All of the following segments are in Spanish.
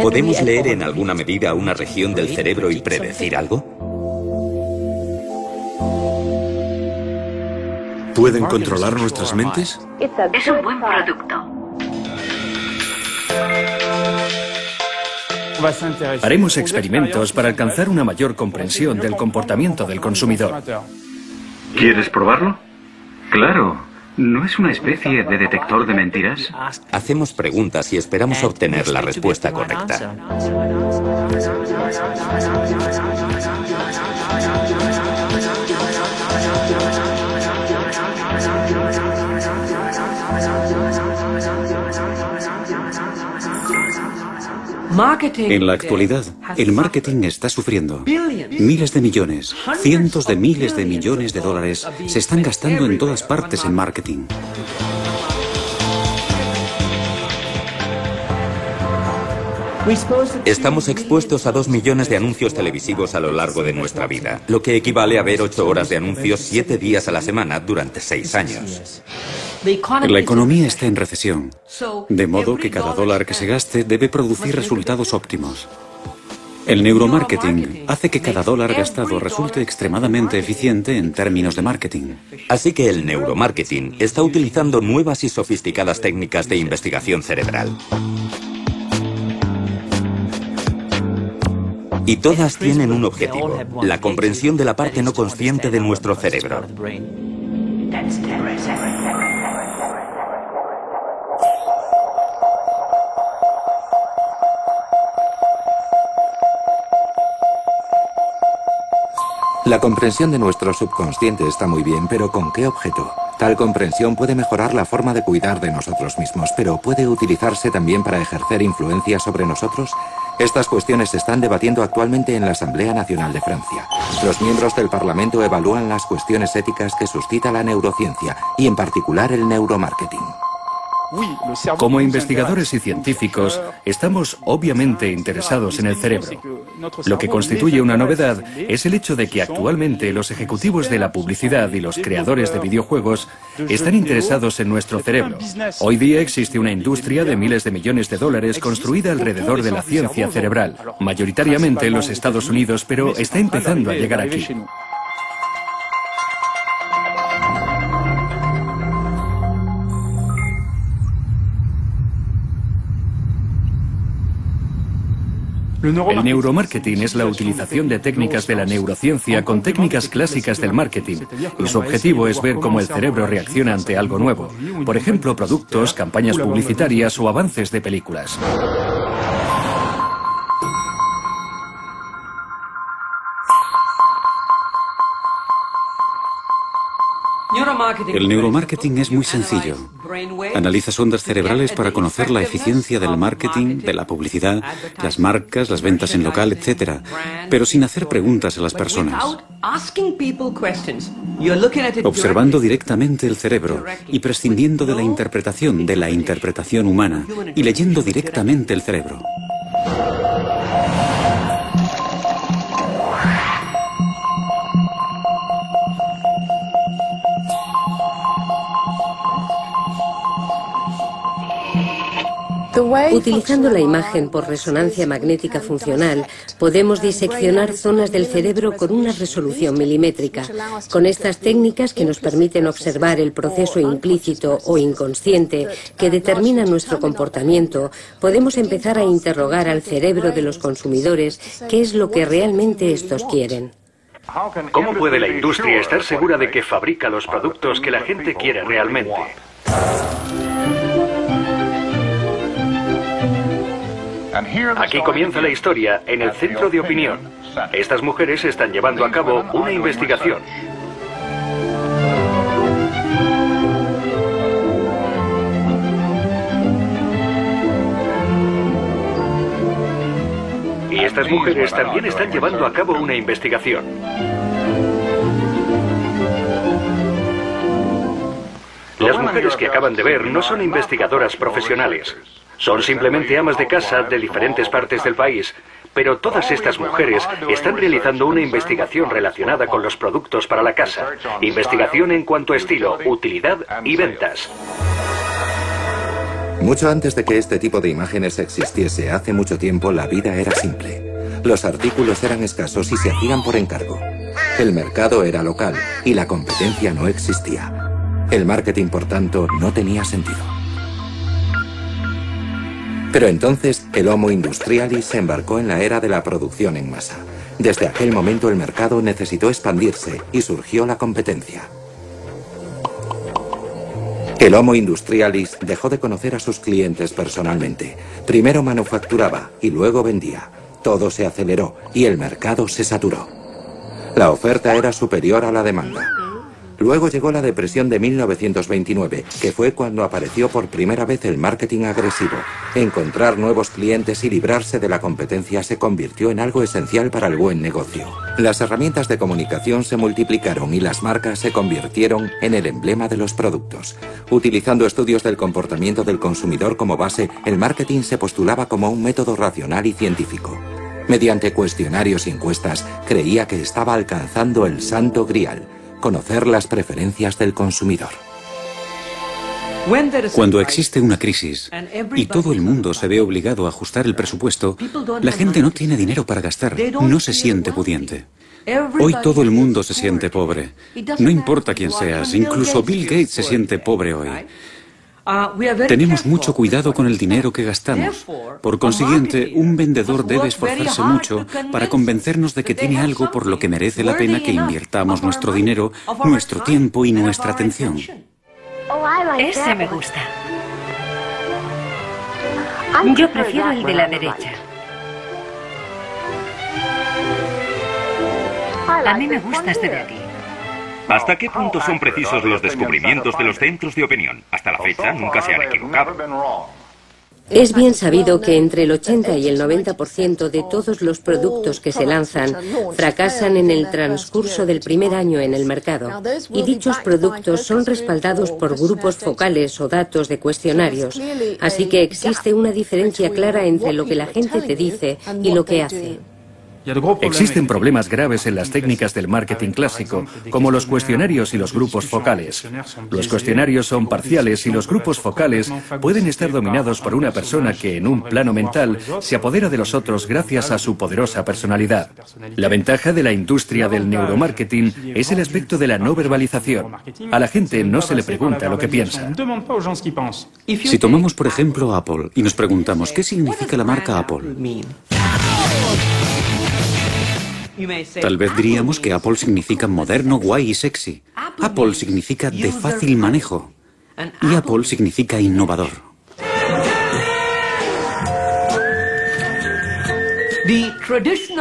¿Podemos leer en alguna medida una región del cerebro y predecir algo? ¿Pueden controlar nuestras mentes? Es un buen producto. Haremos experimentos para alcanzar una mayor comprensión del comportamiento del consumidor. ¿Quieres probarlo? Claro. ¿No es una especie de detector de mentiras? Hacemos preguntas y esperamos obtener la respuesta correcta. En la actualidad, el marketing está sufriendo. Miles de millones, cientos de miles de millones de dólares se están gastando en todas partes en marketing. Estamos expuestos a 2 millones de anuncios televisivos a lo largo de nuestra vida, lo que equivale a ver 8 horas de anuncios 7 días a la semana durante 6 años. La economía está en recesión, de modo que cada dólar que se gaste debe producir resultados óptimos. El neuromarketing hace que cada dólar gastado resulte extremadamente eficiente en términos de marketing. Así que el neuromarketing está utilizando nuevas y sofisticadas técnicas de investigación cerebral. Y todas tienen un objetivo, la comprensión de la parte no consciente de nuestro cerebro. La comprensión de nuestro subconsciente está muy bien, pero ¿con qué objeto? Tal comprensión puede mejorar la forma de cuidar de nosotros mismos, pero ¿puede utilizarse también para ejercer influencia sobre nosotros? Estas cuestiones se están debatiendo actualmente en la Asamblea Nacional de Francia. Los miembros del Parlamento evalúan las cuestiones éticas que suscita la neurociencia, y en particular el neuromarketing. Como investigadores y científicos, estamos obviamente interesados en el cerebro. Lo que constituye una novedad es el hecho de que actualmente los ejecutivos de la publicidad y los creadores de videojuegos están interesados en nuestro cerebro. Hoy día existe una industria de miles de millones de dólares construida alrededor de la ciencia cerebral, mayoritariamente en los Estados Unidos, pero está empezando a llegar aquí. El neuromarketing es la utilización de técnicas de la neurociencia con técnicas clásicas del marketing, y su objetivo es ver cómo el cerebro reacciona ante algo nuevo, por ejemplo, productos, campañas publicitarias o avances de películas. El neuromarketing es muy sencillo. Analizas ondas cerebrales para conocer la eficiencia del marketing, de la publicidad, las marcas, las ventas en local, etc. Pero sin hacer preguntas a las personas. Observando directamente el cerebro y prescindiendo de la interpretación humana, y leyendo directamente el cerebro. Utilizando la imagen por resonancia magnética funcional, podemos diseccionar zonas del cerebro con una resolución milimétrica. Con estas técnicas, que nos permiten observar el proceso implícito o inconsciente que determina nuestro comportamiento, podemos empezar a interrogar al cerebro de los consumidores qué es lo que realmente estos quieren. ¿Cómo puede la industria estar segura de que fabrica los productos que la gente quiere realmente? Aquí comienza la historia, en el centro de opinión. Estas mujeres están llevando a cabo una investigación. Y estas mujeres también están llevando a cabo una investigación. Las mujeres que acaban de ver no son investigadoras profesionales. Son simplemente amas de casa de diferentes partes del país, pero todas estas mujeres están realizando una investigación relacionada con los productos para la casa. Investigación en cuanto a estilo, utilidad y ventas. Mucho antes de que este tipo de imágenes existiese, hace mucho tiempo la vida era simple. Los artículos eran escasos y se hacían por encargo. El mercado era local y la competencia no existía. El marketing, por tanto, no tenía sentido. Pero entonces el Homo Industrialis se embarcó en la era de la producción en masa. Desde aquel momento el mercado necesitó expandirse y surgió la competencia. El Homo Industrialis dejó de conocer a sus clientes personalmente. Primero manufacturaba y luego vendía. Todo se aceleró y el mercado se saturó. La oferta era superior a la demanda. Luego llegó la depresión de 1929, que fue cuando apareció por primera vez el marketing agresivo. Encontrar nuevos clientes y librarse de la competencia se convirtió en algo esencial para el buen negocio. Las herramientas de comunicación se multiplicaron y las marcas se convirtieron en el emblema de los productos. Utilizando estudios del comportamiento del consumidor como base, el marketing se postulaba como un método racional y científico. Mediante cuestionarios y encuestas, creía que estaba alcanzando el santo grial: conocer las preferencias del consumidor. Cuando existe una crisis y todo el mundo se ve obligado a ajustar el presupuesto, la gente no tiene dinero para gastar, no se siente pudiente. Hoy todo el mundo se siente pobre. No importa quién seas, incluso Bill Gates se siente pobre hoy. Tenemos mucho cuidado con el dinero que gastamos. Por consiguiente, un vendedor debe esforzarse mucho para convencernos de que tiene algo por lo que merece la pena que invirtamos nuestro dinero, nuestro tiempo y nuestra atención. Ese me gusta. Yo prefiero el de la derecha. A mí me gusta este de aquí. ¿Hasta qué punto son precisos los descubrimientos de los centros de opinión? Hasta la fecha nunca se han equivocado. Es bien sabido que entre el 80 y el 90% de todos los productos que se lanzan fracasan en el transcurso del primer año en el mercado. Y dichos productos son respaldados por grupos focales o datos de cuestionarios. Así que existe una diferencia clara entre lo que la gente te dice y lo que hace. Existen problemas graves en las técnicas del marketing clásico, como los cuestionarios y los grupos focales. Los cuestionarios son parciales y los grupos focales pueden estar dominados por una persona que, en un plano mental, se apodera de los otros gracias a su poderosa personalidad. La ventaja de la industria del neuromarketing es el aspecto de la no verbalización. A la gente no se le pregunta lo que piensa. Si tomamos, por ejemplo, Apple y nos preguntamos ¿qué significa la marca Apple? Tal vez diríamos que Apple significa moderno, guay y sexy. Apple significa de fácil manejo. Y Apple significa innovador.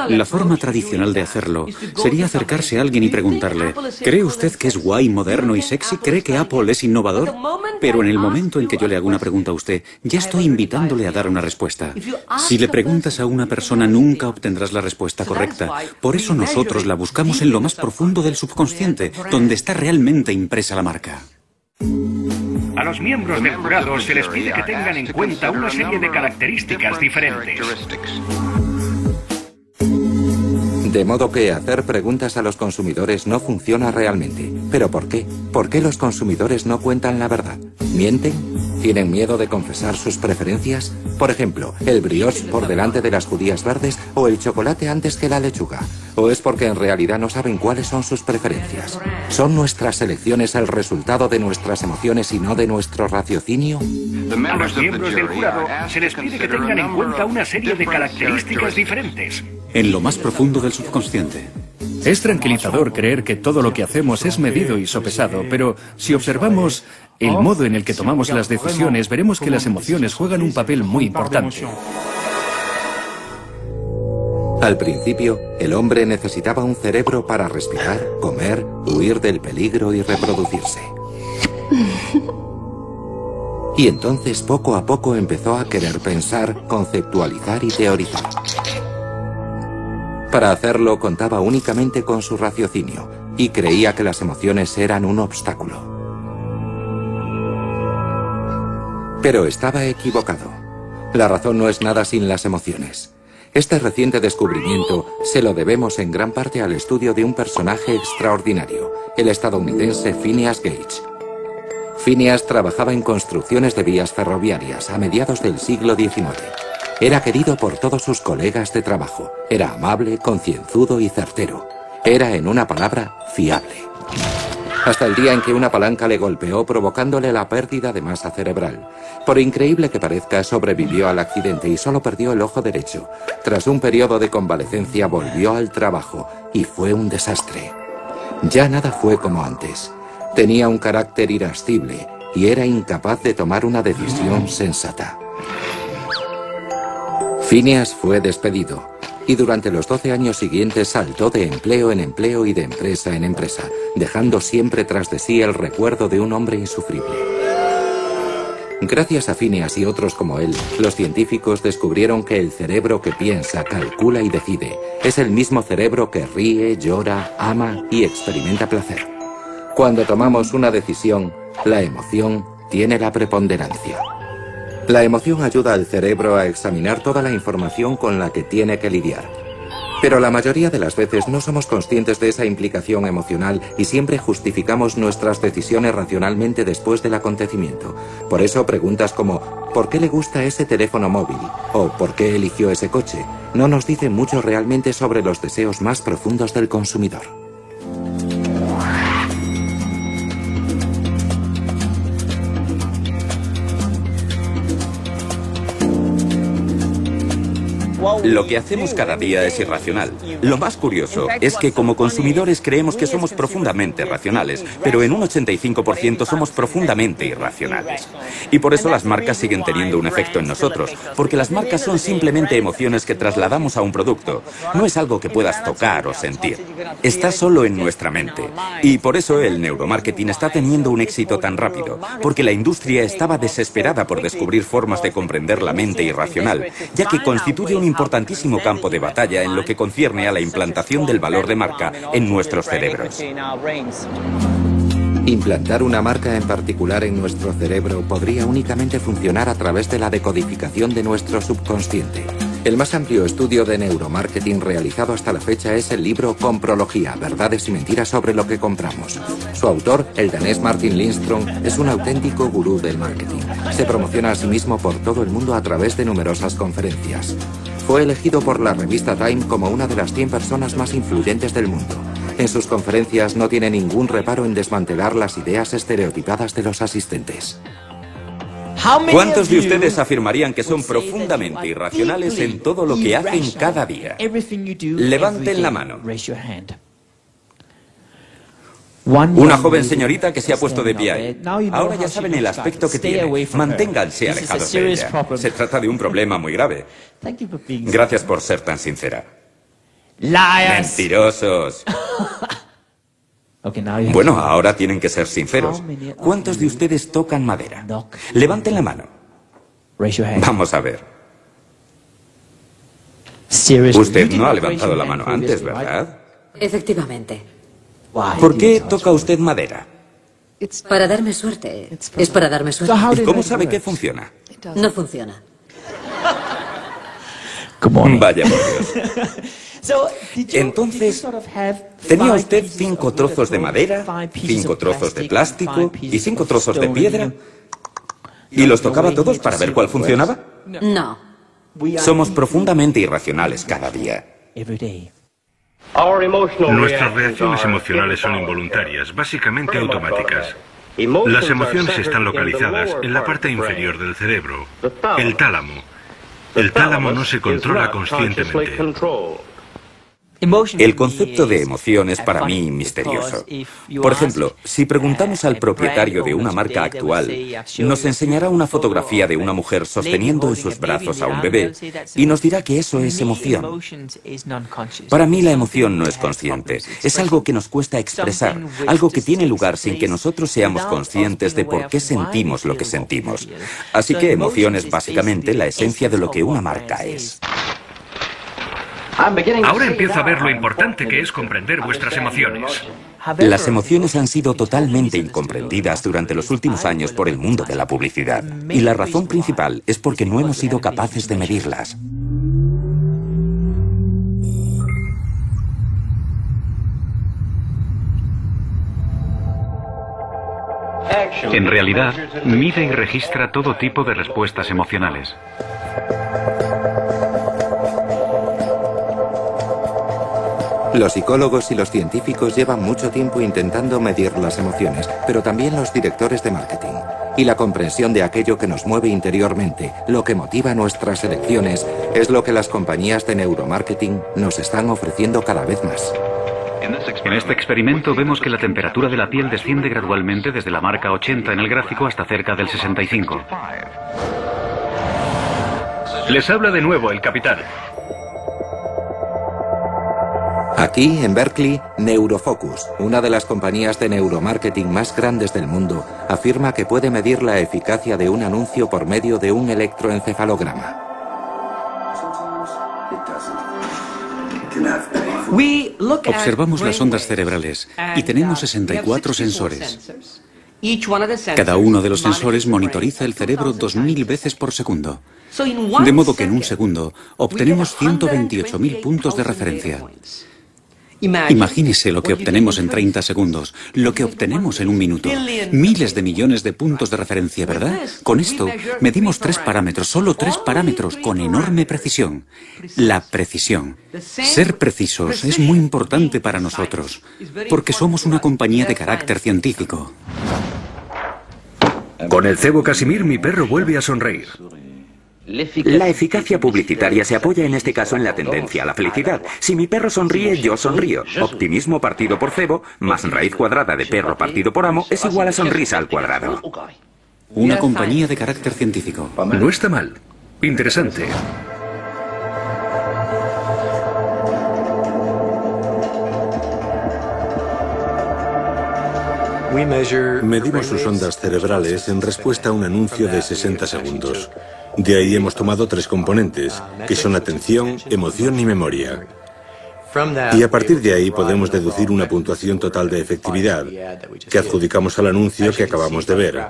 La forma tradicional de hacerlo sería acercarse a alguien y preguntarle: ¿cree usted que es guay, moderno y sexy? ¿Cree que Apple es innovador? Pero en el momento en que yo le hago una pregunta a usted, ya estoy invitándole a dar una respuesta. Si le preguntas a una persona, nunca obtendrás la respuesta correcta. Por eso nosotros la buscamos en lo más profundo del subconsciente, donde está realmente impresa la marca. A los miembros del jurado se les pide que tengan en cuenta una serie de características diferentes. De modo que hacer preguntas a los consumidores no funciona realmente. ¿Pero por qué? ¿Por qué los consumidores no cuentan la verdad? ¿Mienten? ¿Tienen miedo de confesar sus preferencias? Por ejemplo, ¿el brioche por delante de las judías verdes o el chocolate antes que la lechuga? ¿O es porque en realidad no saben cuáles son sus preferencias? ¿Son nuestras elecciones el resultado de nuestras emociones y no de nuestro raciocinio? A los miembros del jurado se les pide que tengan en cuenta una serie de características diferentes. En lo más profundo del subconsciente. Es tranquilizador creer que todo lo que hacemos es medido y sopesado, pero si observamos el modo en el que tomamos las decisiones, veremos que las emociones juegan un papel muy importante. Al principio, el hombre necesitaba un cerebro para respirar, comer, huir del peligro y reproducirse. Y entonces, poco a poco, empezó a querer pensar, conceptualizar y teorizar. Para hacerlo, contaba únicamente con su raciocinio y creía que las emociones eran un obstáculo. Pero estaba equivocado. La razón no es nada sin las emociones. Este reciente descubrimiento se lo debemos en gran parte al estudio de un personaje extraordinario, el estadounidense Phineas Gage. Phineas trabajaba en construcciones de vías ferroviarias a mediados del siglo XIX. Era querido por todos sus colegas de trabajo. Era amable, concienzudo y certero. Era, en una palabra, fiable. Hasta el día en que una palanca le golpeó provocándole la pérdida de masa cerebral. Por increíble que parezca, sobrevivió al accidente y solo perdió el ojo derecho. Tras un periodo de convalecencia volvió al trabajo y fue un desastre. Ya nada fue como antes. Tenía un carácter irascible y era incapaz de tomar una decisión sensata. Phineas fue despedido y durante los 12 años siguientes saltó de empleo en empleo y de empresa en empresa, dejando siempre tras de sí el recuerdo de un hombre insufrible. Gracias a Phineas y otros como él, los científicos descubrieron que el cerebro que piensa, calcula y decide es el mismo cerebro que ríe, llora, ama y experimenta placer. Cuando tomamos una decisión, la emoción tiene la preponderancia. La emoción ayuda al cerebro a examinar toda la información con la que tiene que lidiar. Pero la mayoría de las veces no somos conscientes de esa implicación emocional y siempre justificamos nuestras decisiones racionalmente después del acontecimiento. Por eso preguntas como ¿por qué le gusta ese teléfono móvil? O ¿por qué eligió ese coche? No nos dicen mucho realmente sobre los deseos más profundos del consumidor. Lo que hacemos cada día es irracional. Lo más curioso es que como consumidores creemos que somos profundamente racionales, pero en un 85% somos profundamente irracionales. Y por eso las marcas siguen teniendo un efecto en nosotros, porque las marcas son simplemente emociones que trasladamos a un producto. No es algo que puedas tocar o sentir. Está solo en nuestra mente. Y por eso el neuromarketing está teniendo un éxito tan rápido, porque la industria estaba desesperada por descubrir formas de comprender la mente irracional, ya que constituye un importantísimo campo de batalla en lo que concierne a la implantación del valor de marca en nuestros cerebros. Implantar una marca en particular en nuestro cerebro podría únicamente funcionar a través de la decodificación de nuestro subconsciente. El más amplio estudio de neuromarketing realizado hasta la fecha es el libro Comprología, verdades y mentiras sobre lo que compramos. Su autor, el danés Martin Lindström, es un auténtico gurú del marketing. Se promociona a sí mismo por todo el mundo a través de numerosas conferencias. Fue elegido por la revista Time como una de las 100 personas más influyentes del mundo. En sus conferencias no tiene ningún reparo en desmantelar las ideas estereotipadas de los asistentes. ¿Cuántos de ustedes afirmarían que son profundamente irracionales en todo lo que hacen cada día? Levanten la mano. Una joven señorita que se ha puesto de pie ahí. Ahora ya saben el aspecto que tiene. Manténganse alejados de ella. Se trata de un problema muy grave. Gracias por ser tan sincera. Mentirosos. Bueno, ahora tienen que ser sinceros. ¿Cuántos de ustedes tocan madera? Levanten la mano. Vamos a ver. Usted no ha levantado la mano antes, ¿verdad? Efectivamente. ¿Por qué toca usted madera? Para darme suerte. Es para darme suerte. ¿Y cómo sabe que funciona? No funciona. Vaya por Dios. Entonces, ¿tenía usted 5 trozos de madera, 5 trozos de plástico y 5 trozos de piedra? ¿Y los tocaba todos para ver cuál funcionaba? No. Somos profundamente irracionales cada día. Nuestras reacciones emocionales son involuntarias, básicamente automáticas. Las emociones están localizadas en la parte inferior del cerebro, el tálamo. El tálamo no se controla conscientemente. El concepto de emoción es para mí misterioso. Por ejemplo, si preguntamos al propietario de una marca actual, nos enseñará una fotografía de una mujer sosteniendo en sus brazos a un bebé y nos dirá que eso es emoción. Para mí la emoción no es consciente, es algo que nos cuesta expresar, algo que tiene lugar sin que nosotros seamos conscientes de por qué sentimos lo que sentimos. Así que emoción es básicamente la esencia de lo que una marca es. Ahora empiezo a ver lo importante que es comprender vuestras emociones. Las emociones han sido totalmente incomprendidas durante los últimos años por el mundo de la publicidad. Y la razón principal es porque no hemos sido capaces de medirlas. En realidad, mide y registra todo tipo de respuestas emocionales. Los psicólogos y los científicos llevan mucho tiempo intentando medir las emociones, pero también los directores de marketing. Y la comprensión de aquello que nos mueve interiormente, lo que motiva nuestras elecciones, es lo que las compañías de neuromarketing nos están ofreciendo cada vez más. En este experimento vemos que la temperatura de la piel desciende gradualmente desde la marca 80 en el gráfico hasta cerca del 65. Les habla de nuevo el capitán. Aquí, en Berkeley, Neurofocus, una de las compañías de neuromarketing más grandes del mundo, afirma que puede medir la eficacia de un anuncio por medio de un electroencefalograma. Observamos las ondas cerebrales y tenemos 64 sensores. Cada uno de los sensores monitoriza el cerebro 2000 veces por segundo. De modo que en un segundo obtenemos 128.000 puntos de referencia. Imagínese lo que obtenemos en 30 segundos, lo que obtenemos en un minuto. Miles de millones de puntos de referencia, ¿verdad? Con esto medimos 3 parámetros, solo 3 parámetros, con enorme precisión. La precisión. Ser precisos es muy importante para nosotros, porque somos una compañía de carácter científico. Con el cebo Casimir, mi perro vuelve a sonreír. La eficacia publicitaria se apoya en este caso en la tendencia a la felicidad. Si mi perro sonríe, yo sonrío. Optimismo partido por cebo más raíz cuadrada de perro partido por amo es igual a sonrisa al cuadrado. Una compañía de carácter científico. No está mal. Interesante. Medimos sus ondas cerebrales en respuesta a un anuncio de 60 segundos. De ahí hemos tomado 3 componentes, que son atención, emoción y memoria. Y a partir de ahí podemos deducir una puntuación total de efectividad, que adjudicamos al anuncio que acabamos de ver.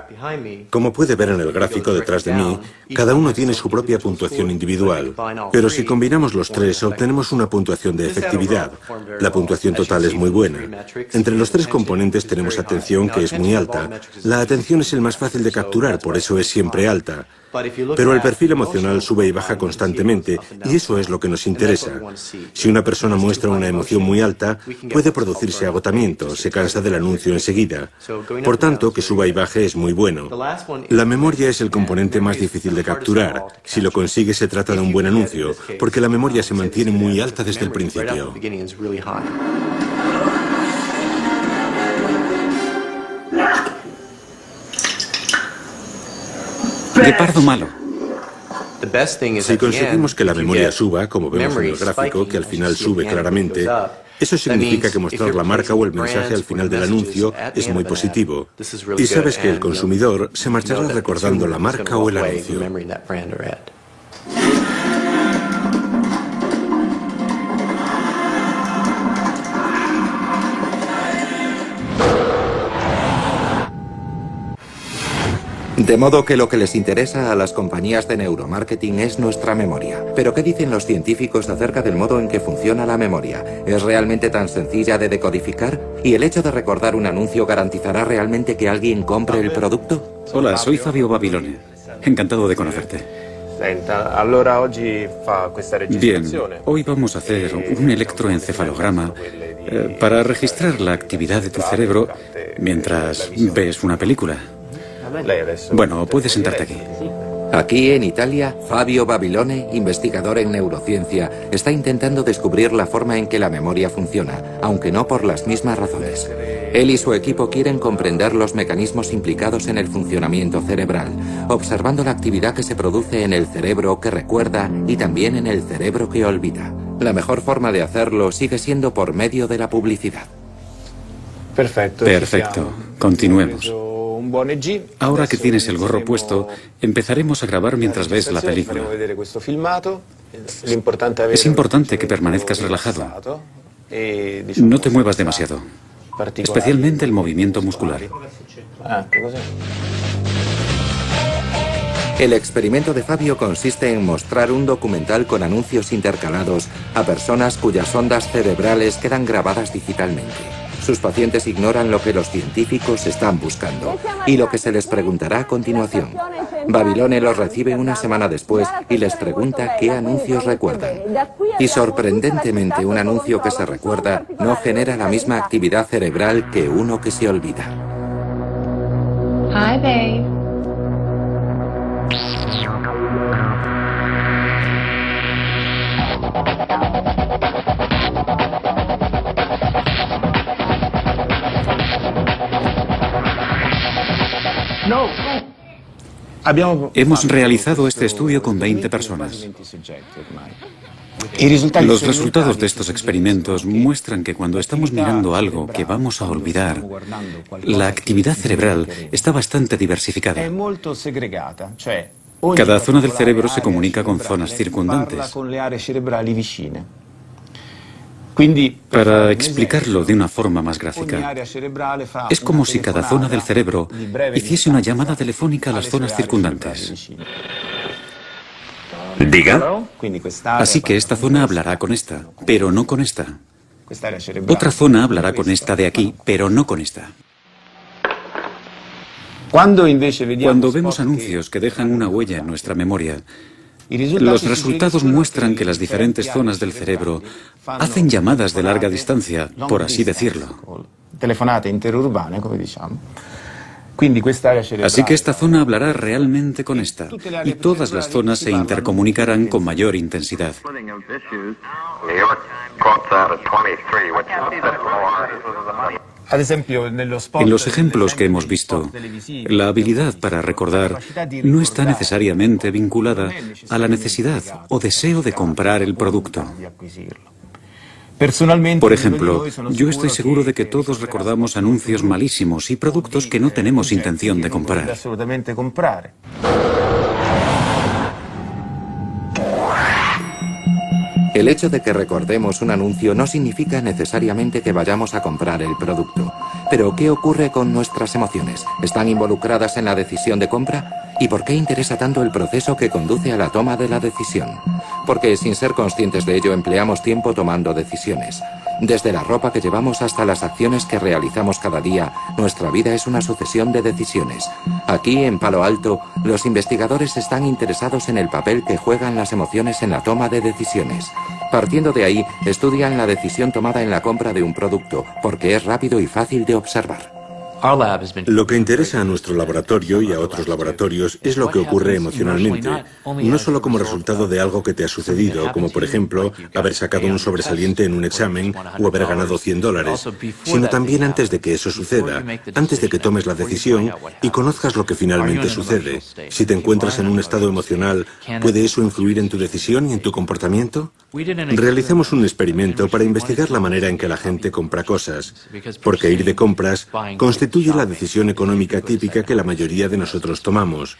Como puede ver en el gráfico detrás de mí, cada uno tiene su propia puntuación individual. Pero si combinamos los 3, obtenemos una puntuación de efectividad. La puntuación total es muy buena. Entre los 3 componentes tenemos atención, que es muy alta. La atención es el más fácil de capturar, por eso es siempre alta. Pero el perfil emocional sube y baja constantemente, y eso es lo que nos interesa. Si una persona muestra una emoción muy alta, puede producirse agotamiento, se cansa del anuncio enseguida. Por tanto, que suba y baje es muy bueno. La memoria es el componente más difícil de capturar. Si lo consigue, se trata de un buen anuncio, porque la memoria se mantiene muy alta desde el principio. Guepardo malo. Si conseguimos que la memoria suba, como vemos en el gráfico, que al final sube claramente, eso significa que mostrar la marca o el mensaje al final del anuncio es muy positivo. Y sabes que el consumidor se marchará recordando la marca o el anuncio. De modo que lo que les interesa a las compañías de neuromarketing es nuestra memoria. Pero ¿qué dicen los científicos acerca del modo en que funciona la memoria? ¿Es realmente tan sencilla de decodificar? ¿Y el hecho de recordar un anuncio garantizará realmente que alguien compre el producto? Hola, soy Fabio Babilone. Encantado de conocerte. Bien, hoy vamos a hacer un electroencefalograma para registrar la actividad de tu cerebro mientras ves una película. Bueno, puedes sentarte aquí. Aquí en Italia, Fabio Babilone, investigador en neurociencia, está intentando descubrir la forma en que la memoria funciona, aunque no por las mismas razones. Él y su equipo quieren comprender los mecanismos implicados en el funcionamiento cerebral, observando la actividad que se produce en el cerebro que recuerda y también en el cerebro que olvida. La mejor forma de hacerlo sigue siendo por medio de la publicidad. Perfecto. Continuemos. Ahora que tienes el gorro puesto, empezaremos a grabar mientras ves la película. Es importante que permanezcas relajado. No te muevas demasiado, especialmente el movimiento muscular. El experimento de Fabio consiste en mostrar un documental con anuncios intercalados a personas cuyas ondas cerebrales quedan grabadas digitalmente. Sus pacientes ignoran lo que los científicos están buscando y lo que se les preguntará a continuación. Babilone los recibe una semana después y les pregunta qué anuncios recuerdan. Y sorprendentemente, un anuncio que se recuerda no genera la misma actividad cerebral que uno que se olvida. Hi, babe. Hemos realizado este estudio con 20 personas. Los resultados de estos experimentos muestran que cuando estamos mirando algo que vamos a olvidar, la actividad cerebral está bastante diversificada. Cada zona del cerebro se comunica con zonas circundantes. Para explicarlo de una forma más gráfica, es como si cada zona del cerebro hiciese una llamada telefónica a las zonas circundantes. Diga. Así que esta zona hablará con esta, pero no con esta. Otra zona hablará con esta de aquí, pero no con esta. Cuando vemos anuncios que dejan una huella en nuestra memoria, los resultados muestran que las diferentes zonas del cerebro hacen llamadas de larga distancia, por así decirlo. Así que esta zona hablará realmente con esta, y todas las zonas se intercomunicarán con mayor intensidad. En los ejemplos que hemos visto, la habilidad para recordar no está necesariamente vinculada a la necesidad o deseo de comprar el producto. Por ejemplo, yo estoy seguro de que todos recordamos anuncios malísimos y productos que no tenemos intención de comprar. El hecho de que recordemos un anuncio no significa necesariamente que vayamos a comprar el producto. Pero, ¿qué ocurre con nuestras emociones? ¿Están involucradas en la decisión de compra? ¿Y por qué interesa tanto el proceso que conduce a la toma de la decisión? Porque, sin ser conscientes de ello, empleamos tiempo tomando decisiones. Desde la ropa que llevamos hasta las acciones que realizamos cada día, nuestra vida es una sucesión de decisiones. Aquí, en Palo Alto, los investigadores están interesados en el papel que juegan las emociones en la toma de decisiones. Partiendo de ahí, estudian la decisión tomada en la compra de un producto, porque es rápido y fácil de observar. Lo que interesa a nuestro laboratorio y a otros laboratorios es lo que ocurre emocionalmente, no solo como resultado de algo que te ha sucedido, como por ejemplo haber sacado un sobresaliente en un examen o haber ganado $100, sino también antes de que eso suceda, antes de que tomes la decisión y conozcas lo que finalmente sucede. Si te encuentras en un estado emocional, ¿puede eso influir en tu decisión y en tu comportamiento? Realizamos un experimento para investigar la manera en que la gente compra cosas, porque ir de compras constituye la decisión económica típica que la mayoría de nosotros tomamos.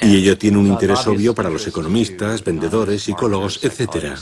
Y ello tiene un interés obvio para los economistas, vendedores, psicólogos, etc.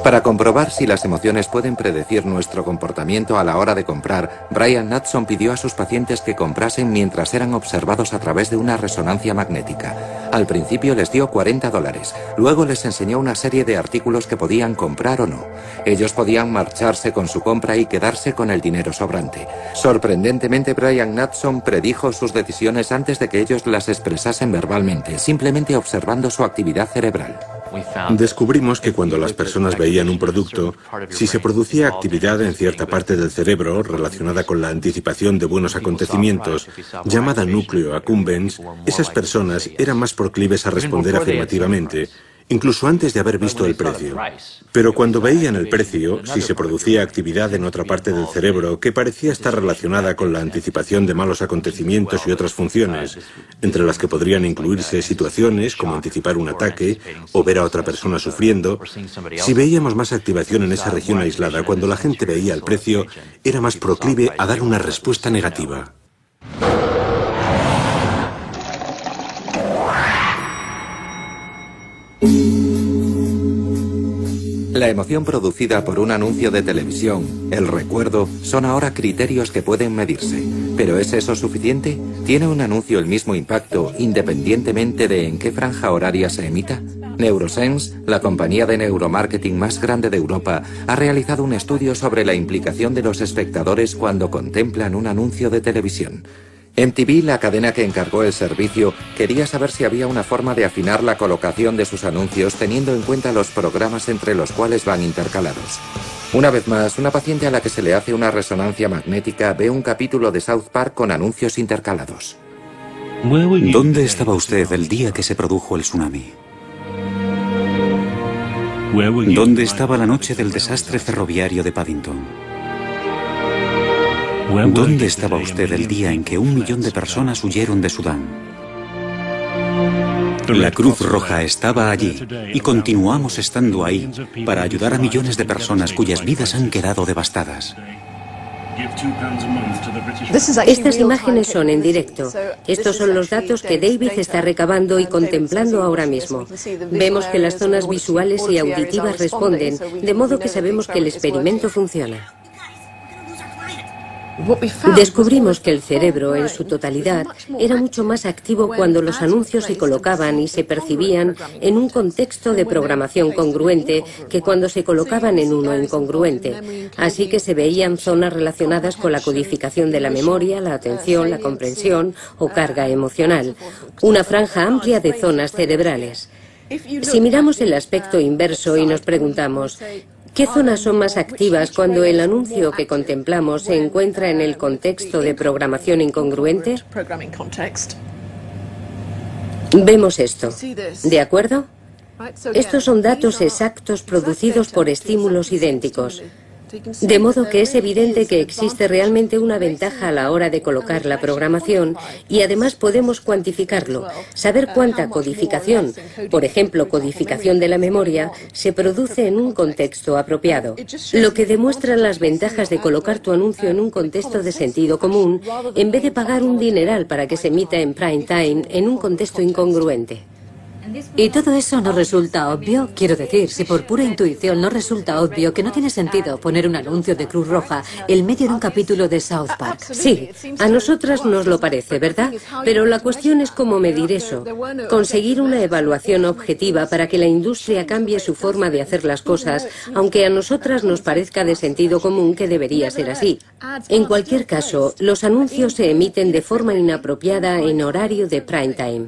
Para comprobar si las emociones pueden predecir nuestro comportamiento a la hora de comprar, Brian Knudson pidió a sus pacientes que comprasen mientras eran observados a través de una resonancia magnética. Al principio les dio $40. Luego les enseñó una serie de artículos que podían comprar o no. Ellos podían marcharse con su compra y quedarse con el dinero sobrante. Sorprendentemente, Brian Knudson predijo sus decisiones antes de que ellos las expresasen verbalmente, simplemente observando su actividad cerebral. Descubrimos que cuando las personas veían un producto, si se producía actividad en cierta parte del cerebro relacionada con la anticipación de buenos acontecimientos, llamada núcleo accumbens, esas personas eran más proclives a responder afirmativamente, incluso antes de haber visto el precio. Pero cuando veían el precio, si se producía actividad en otra parte del cerebro que parecía estar relacionada con la anticipación de malos acontecimientos y otras funciones, entre las que podrían incluirse situaciones como anticipar un ataque o ver a otra persona sufriendo, si veíamos más activación en esa región aislada cuando la gente veía el precio, era más proclive a dar una respuesta negativa. La emoción producida por un anuncio de televisión, el recuerdo, son ahora criterios que pueden medirse. ¿Pero es eso suficiente? ¿Tiene un anuncio el mismo impacto independientemente de en qué franja horaria se emita? Neurosense, la compañía de neuromarketing más grande de Europa, ha realizado un estudio sobre la implicación de los espectadores cuando contemplan un anuncio de televisión. MTV, la cadena que encargó el servicio, quería saber si había una forma de afinar la colocación de sus anuncios teniendo en cuenta los programas entre los cuales van intercalados. Una vez más, una paciente a la que se le hace una resonancia magnética ve un capítulo de South Park con anuncios intercalados. ¿Dónde estaba usted el día que se produjo el tsunami? ¿Dónde estaba la noche del desastre ferroviario de Paddington? ¿Dónde estaba usted el día en que 1 millón de personas huyeron de Sudán? La Cruz Roja estaba allí y continuamos estando ahí para ayudar a millones de personas cuyas vidas han quedado devastadas. Estas imágenes son en directo. Estos son los datos que David está recabando y contemplando ahora mismo. Vemos que las zonas visuales y auditivas responden, de modo que sabemos que el experimento funciona. Descubrimos que el cerebro, en su totalidad, era mucho más activo cuando los anuncios se colocaban y se percibían en un contexto de programación congruente que cuando se colocaban en uno incongruente. Así que se veían zonas relacionadas con la codificación de la memoria, la atención, la comprensión o carga emocional. Una franja amplia de zonas cerebrales. Si miramos el aspecto inverso y nos preguntamos, ¿qué zonas son más activas cuando el anuncio que contemplamos se encuentra en el contexto de programación incongruente? Vemos esto. ¿De acuerdo? Estos son datos exactos producidos por estímulos idénticos. De modo que es evidente que existe realmente una ventaja a la hora de colocar la programación y además podemos cuantificarlo, saber cuánta codificación, por ejemplo codificación de la memoria, se produce en un contexto apropiado. Lo que demuestra las ventajas de colocar tu anuncio en un contexto de sentido común en vez de pagar un dineral para que se emita en prime time en un contexto incongruente. ¿Y todo eso no resulta obvio? Quiero decir, si por pura intuición no resulta obvio que no tiene sentido poner un anuncio de Cruz Roja en medio de un capítulo de South Park. Sí, a nosotras nos lo parece, ¿verdad? Pero la cuestión es cómo medir eso. Conseguir una evaluación objetiva para que la industria cambie su forma de hacer las cosas, aunque a nosotras nos parezca de sentido común que debería ser así. En cualquier caso, los anuncios se emiten de forma inapropiada en horario de prime time.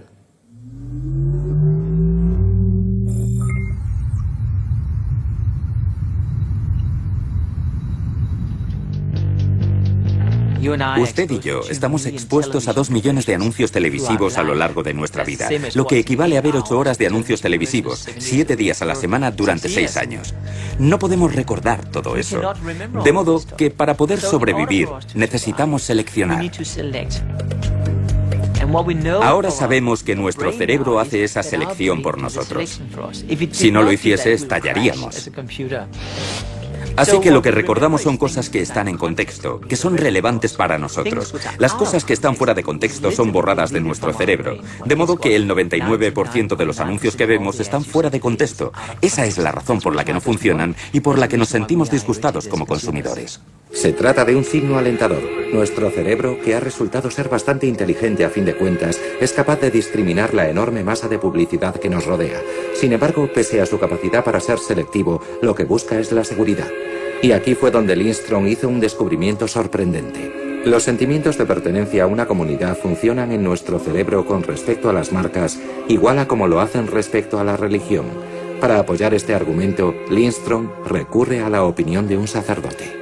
Usted y yo estamos expuestos a 2 millones de anuncios televisivos a lo largo de nuestra vida, lo que equivale a ver 8 horas de anuncios televisivos, 7 días a la semana durante 6 años. No podemos recordar todo eso, de modo que para poder sobrevivir necesitamos seleccionar. Ahora sabemos que nuestro cerebro hace esa selección por nosotros. Si no lo hiciese, estallaríamos. Así que lo que recordamos son cosas que están en contexto, que son relevantes para nosotros. Las cosas que están fuera de contexto son borradas de nuestro cerebro, de modo que el 99% de los anuncios que vemos están fuera de contexto. Esa es la razón por la que no funcionan y por la que nos sentimos disgustados como consumidores. Se trata de un signo alentador. Nuestro cerebro, que ha resultado ser bastante inteligente a fin de cuentas, es capaz de discriminar la enorme masa de publicidad que nos rodea. Sin embargo, pese a su capacidad para ser selectivo, lo que busca es la seguridad. Y aquí fue donde Lindstrom hizo un descubrimiento sorprendente. Los sentimientos de pertenencia a una comunidad funcionan en nuestro cerebro con respecto a las marcas, igual a como lo hacen respecto a la religión. Para apoyar este argumento, Lindstrom recurre a la opinión de un sacerdote.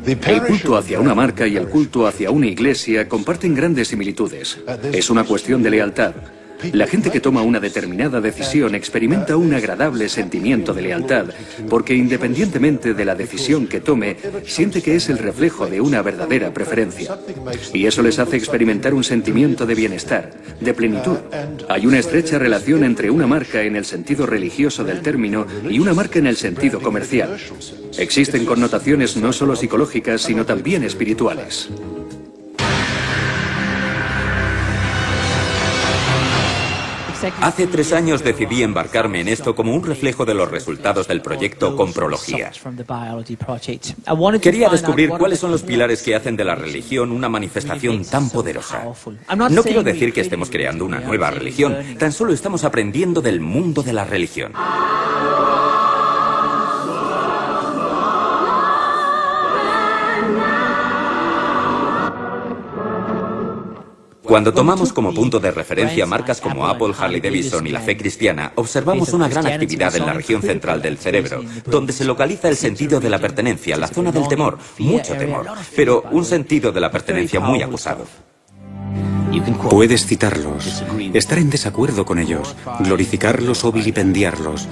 El culto hacia una marca y el culto hacia una iglesia comparten grandes similitudes. Es una cuestión de lealtad. La gente que toma una determinada decisión experimenta un agradable sentimiento de lealtad, porque independientemente de la decisión que tome, siente que es el reflejo de una verdadera preferencia. Y eso les hace experimentar un sentimiento de bienestar, de plenitud. Hay una estrecha relación entre una marca en el sentido religioso del término y una marca en el sentido comercial. Existen connotaciones no solo psicológicas, sino también espirituales. Hace 3 años decidí embarcarme en esto como un reflejo de los resultados del proyecto Comprología. Quería descubrir cuáles son los pilares que hacen de la religión una manifestación tan poderosa. No quiero decir que estemos creando una nueva religión, tan solo estamos aprendiendo del mundo de la religión. Cuando tomamos como punto de referencia marcas como Apple, Harley Davidson y la fe cristiana, observamos una gran actividad en la región central del cerebro, donde se localiza el sentido de la pertenencia, la zona del temor, mucho temor, pero un sentido de la pertenencia muy acusado. Puedes citarlos, estar en desacuerdo con ellos, glorificarlos o vilipendiarlos,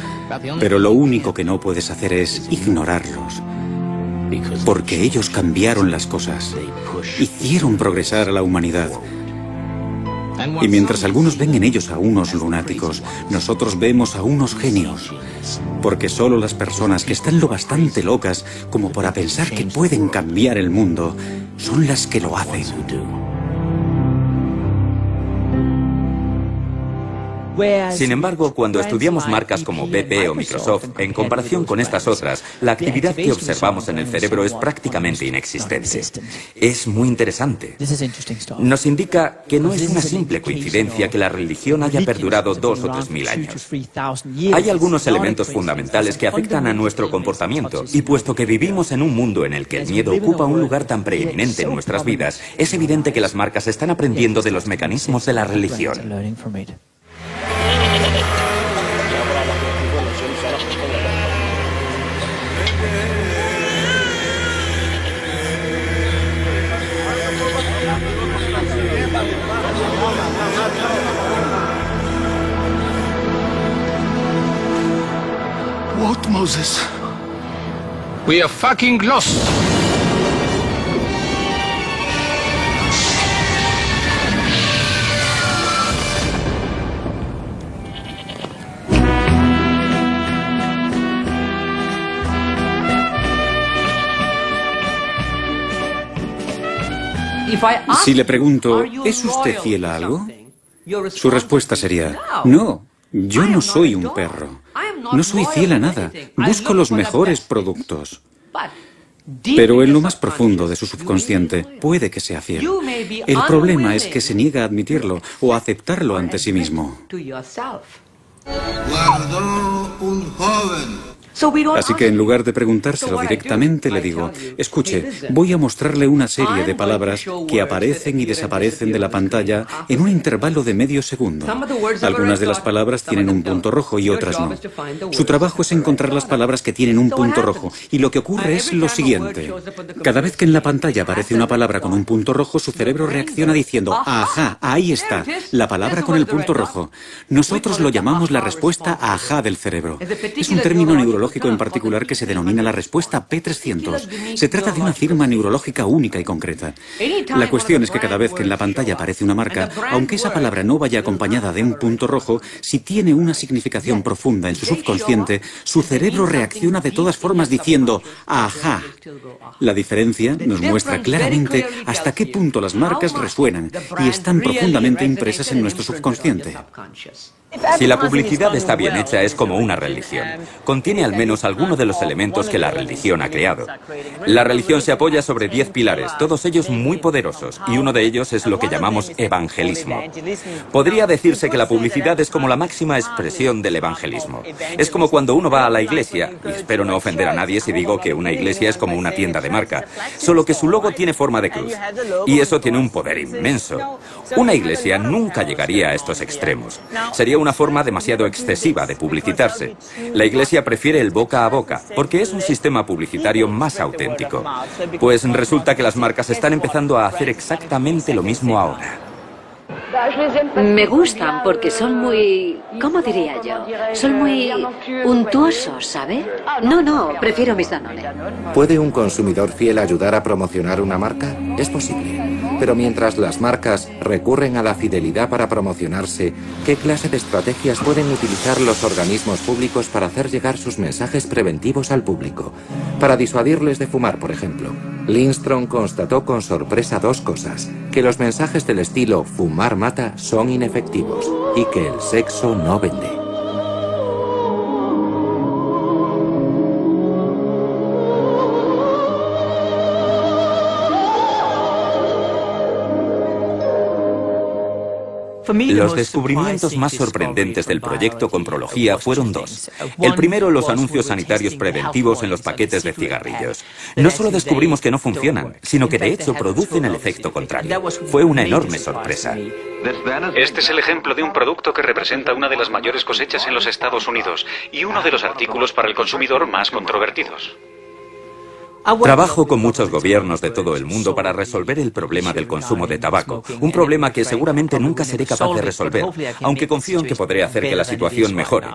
pero lo único que no puedes hacer es ignorarlos. Porque ellos cambiaron las cosas, hicieron progresar a la humanidad. Y mientras algunos ven en ellos a unos lunáticos, nosotros vemos a unos genios. Porque solo las personas que están lo bastante locas como para pensar que pueden cambiar el mundo son las que lo hacen. Sin embargo, cuando estudiamos marcas como BP o Microsoft, en comparación con estas otras, la actividad que observamos en el cerebro es prácticamente inexistente. Es muy interesante. Nos indica que no es una simple coincidencia que la religión haya perdurado 2.000 o 3.000 años. Hay algunos elementos fundamentales que afectan a nuestro comportamiento, y puesto que vivimos en un mundo en el que el miedo ocupa un lugar tan preeminente en nuestras vidas, es evidente que las marcas están aprendiendo de los mecanismos de la religión. What, Moses? We are fucking lost. Si le pregunto, ¿es usted fiel a algo? Su respuesta sería, no, yo no soy un perro. No soy fiel a nada. Busco los mejores productos. Pero en lo más profundo de su subconsciente puede que sea fiel. El problema es que se niega a admitirlo o a aceptarlo ante sí mismo. Guardó un joven. Así que en lugar de preguntárselo directamente, le digo, escuche, voy a mostrarle una serie de palabras que aparecen y desaparecen de la pantalla en un intervalo de medio segundo. Algunas de las palabras tienen un punto rojo y otras no. Su trabajo es encontrar las palabras que tienen un punto rojo, y lo que ocurre es lo siguiente. Cada vez que en la pantalla aparece una palabra con un punto rojo, su cerebro reacciona diciendo, ajá, ahí está, la palabra con el punto rojo. Nosotros lo llamamos la respuesta ajá del cerebro. Es un término neurológico en particular que se denomina la respuesta P300. Se trata de una firma neurológica única y concreta. La cuestión es que cada vez que en la pantalla aparece una marca, aunque esa palabra no vaya acompañada de un punto rojo, si tiene una significación profunda en su subconsciente, su cerebro reacciona de todas formas diciendo ¡ajá! La diferencia nos muestra claramente hasta qué punto las marcas resuenan y están profundamente impresas en nuestro subconsciente. Si la publicidad está bien hecha, es como una religión. Contiene al menos alguno de los elementos que la religión ha creado. La religión se apoya sobre 10 pilares, todos ellos muy poderosos, y uno de ellos es lo que llamamos evangelismo. Podría decirse que la publicidad es como la máxima expresión del evangelismo. Es como cuando uno va a la iglesia, y espero no ofender a nadie si digo que una iglesia es como una tienda de marca, solo que su logo tiene forma de cruz, y eso tiene un poder inmenso. Una iglesia nunca llegaría a estos extremos. Sería una forma demasiado excesiva de publicitarse. La iglesia prefiere el boca a boca, porque es un sistema publicitario más auténtico. Pues resulta que las marcas están empezando a hacer exactamente lo mismo ahora. Me gustan porque son muy... ¿cómo diría yo? Son muy untuosos, ¿sabe? No, prefiero mis Danone. ¿Puede un consumidor fiel ayudar a promocionar una marca? Es posible. Pero mientras las marcas recurren a la fidelidad para promocionarse, ¿qué clase de estrategias pueden utilizar los organismos públicos para hacer llegar sus mensajes preventivos al público? Para disuadirles de fumar, por ejemplo. Lindstrom constató con sorpresa dos cosas: que los mensajes del estilo "fumar mata" son inefectivos y que el sexo no vende. Los descubrimientos más sorprendentes del proyecto Comprología fueron dos. El primero, los anuncios sanitarios preventivos en los paquetes de cigarrillos. No solo descubrimos que no funcionan, sino que de hecho producen el efecto contrario. Fue una enorme sorpresa. Este es el ejemplo de un producto que representa una de las mayores cosechas en los Estados Unidos y uno de los artículos para el consumidor más controvertidos. Trabajo con muchos gobiernos de todo el mundo para resolver el problema del consumo de tabaco, un problema que seguramente nunca seré capaz de resolver, aunque confío en que podré hacer que la situación mejore.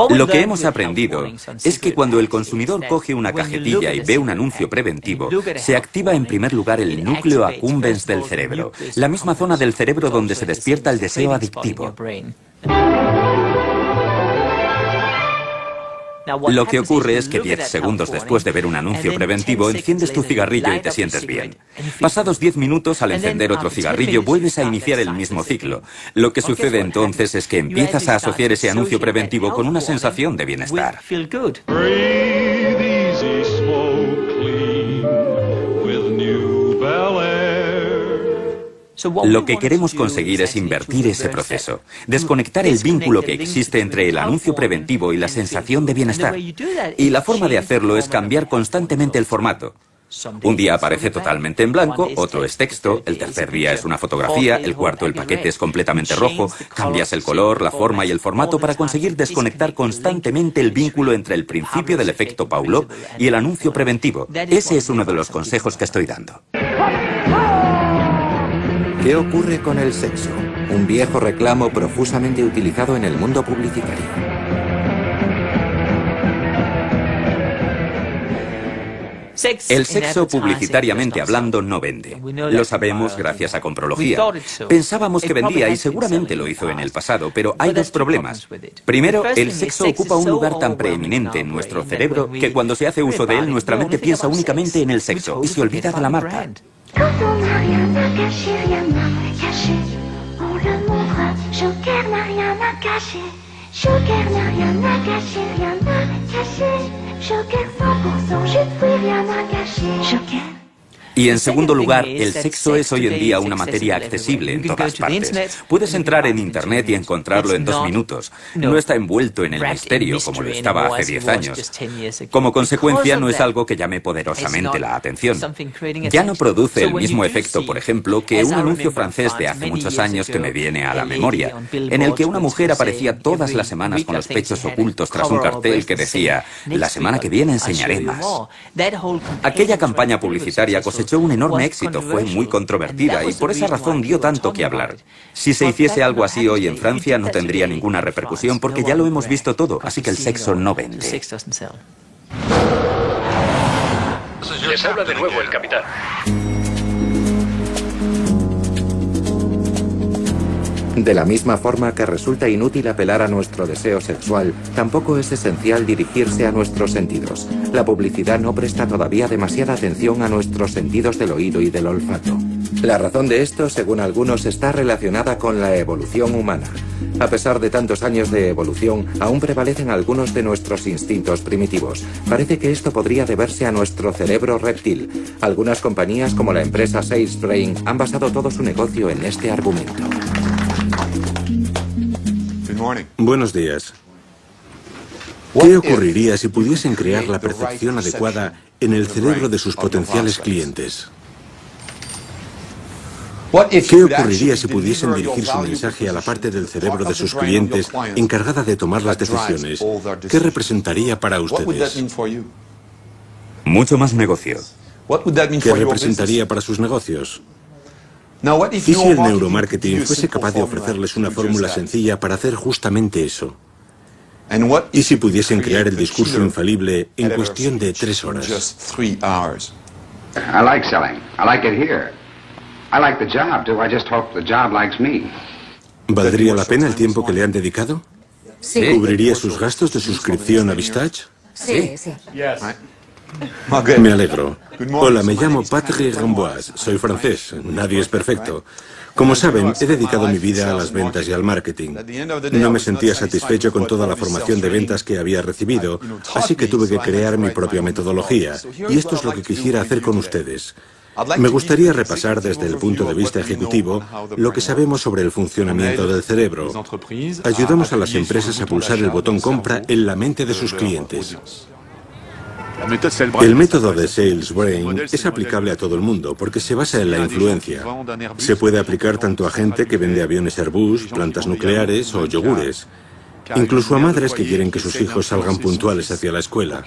Lo que hemos aprendido es que cuando el consumidor coge una cajetilla y ve un anuncio preventivo, se activa en primer lugar el núcleo accumbens del cerebro, la misma zona del cerebro donde se despierta el deseo adictivo. Lo que ocurre es que 10 segundos después de ver un anuncio preventivo, enciendes tu cigarrillo y te sientes bien. Pasados 10 minutos, al encender otro cigarrillo, vuelves a iniciar el mismo ciclo. Lo que sucede entonces es que empiezas a asociar ese anuncio preventivo con una sensación de bienestar. Lo que queremos conseguir es invertir ese proceso, desconectar el vínculo que existe entre el anuncio preventivo y la sensación de bienestar. Y la forma de hacerlo es cambiar constantemente el formato. Un día aparece totalmente en blanco, otro es texto, el tercer día es una fotografía, el cuarto el paquete es completamente rojo. Cambias el color, la forma y el formato para conseguir desconectar constantemente el vínculo entre el principio del efecto Pavlov y el anuncio preventivo. Ese es uno de los consejos que estoy dando. ¿Qué ocurre con el sexo? Un viejo reclamo profusamente utilizado en el mundo publicitario. El sexo, publicitariamente hablando, no vende. Lo sabemos gracias a Comprología. Pensábamos que vendía y seguramente lo hizo en el pasado, pero hay dos problemas. Primero, el sexo ocupa un lugar tan preeminente en nuestro cerebro que cuando se hace uso de él, nuestra mente piensa únicamente en el sexo y se olvida de la marca. Quand on n'a rien à cacher, rien à cacher. On le montre, Joker n'a rien à cacher. Joker n'a rien à cacher, rien à cacher. Joker 100%, je suis rien à cacher. Joker. Y en segundo lugar, el sexo es hoy en día una materia accesible en todas partes. Puedes entrar en Internet y encontrarlo en 2 minutos. No está envuelto en el misterio como lo estaba hace 10 años. Como consecuencia, no es algo que llame poderosamente la atención. Ya no produce el mismo efecto, por ejemplo, que un anuncio francés de hace muchos años que me viene a la memoria, en el que una mujer aparecía todas las semanas con los pechos ocultos tras un cartel que decía: "La semana que viene enseñaré más". Aquella campaña publicitaria cosechó un enorme éxito, fue muy controvertida y por esa razón dio tanto que hablar. Si se hiciese algo así hoy en Francia no tendría ninguna repercusión porque ya lo hemos visto todo, así que el sexo no vende. Les habla de nuevo el capitán. De la misma forma que resulta inútil apelar a nuestro deseo sexual, tampoco es esencial dirigirse a nuestros sentidos. La publicidad no presta todavía demasiada atención a nuestros sentidos del oído y del olfato. La razón de esto, según algunos, está relacionada con la evolución humana. A pesar de tantos años de evolución, aún prevalecen algunos de nuestros instintos primitivos. Parece que esto podría deberse a nuestro cerebro reptil. Algunas compañías, como la empresa Salesbrain, han basado todo su negocio en este argumento. Buenos días. ¿Qué ocurriría si pudiesen crear la percepción adecuada en el cerebro de sus potenciales clientes? ¿Qué ocurriría si pudiesen dirigir su mensaje a la parte del cerebro de sus clientes encargada de tomar las decisiones? ¿Qué representaría para ustedes? Mucho más negocio. ¿Qué representaría para sus negocios? ¿Y si el neuromarketing fuese capaz de ofrecerles una fórmula sencilla para hacer justamente eso? ¿Y si pudiesen crear el discurso infalible en cuestión de 3 horas? ¿Valdría la pena el tiempo que le han dedicado? Sí. ¿Cubriría sus gastos de suscripción a Vistage? Sí, sí. Me alegro. Hola, me llamo Patrick Ramboise. Soy francés. Nadie es perfecto. Como saben, he dedicado mi vida a las ventas y al marketing. No me sentía satisfecho con toda la formación de ventas que había recibido, así que tuve que crear mi propia metodología. Y esto es lo que quisiera hacer con ustedes. Me gustaría repasar desde el punto de vista ejecutivo lo que sabemos sobre el funcionamiento del cerebro. Ayudamos a las empresas a pulsar el botón compra en la mente de sus clientes. El método de Sales Brain es aplicable a todo el mundo porque se basa en la influencia. Se puede aplicar tanto a gente que vende aviones Airbus, plantas nucleares o yogures, incluso a madres que quieren que sus hijos salgan puntuales hacia la escuela.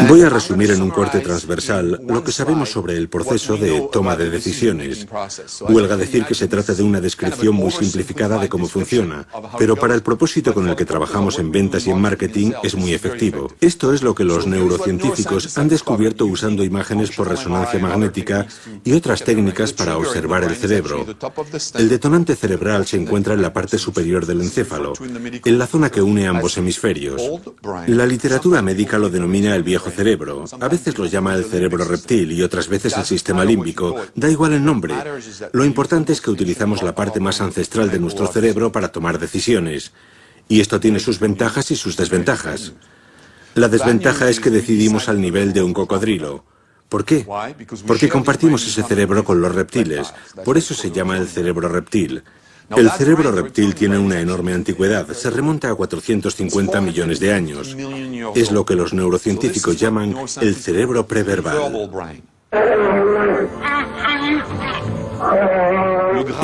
Voy a resumir en un corte transversal lo que sabemos sobre el proceso de toma de decisiones. Huelga decir que se trata de una descripción muy simplificada de cómo funciona, pero para el propósito con el que trabajamos en ventas y en marketing es muy efectivo. Esto es lo que los neurocientíficos han descubierto usando imágenes por resonancia magnética y otras técnicas para observar el cerebro. El detonante cerebral se encuentra en la parte superior del encéfalo, en la zona que une ambos hemisferios. La literatura médica lo denomina el viejo cerebro. A veces lo llama el cerebro reptil y otras veces el sistema límbico. Da igual el nombre. Lo importante es que utilizamos la parte más ancestral de nuestro cerebro para tomar decisiones. Y esto tiene sus ventajas y sus desventajas. La desventaja es que decidimos al nivel de un cocodrilo. ¿Por qué? Porque compartimos ese cerebro con los reptiles. Por eso se llama el cerebro reptil. El cerebro reptil tiene una enorme antigüedad, se remonta a 450 millones de años. Es lo que los neurocientíficos llaman el cerebro preverbal.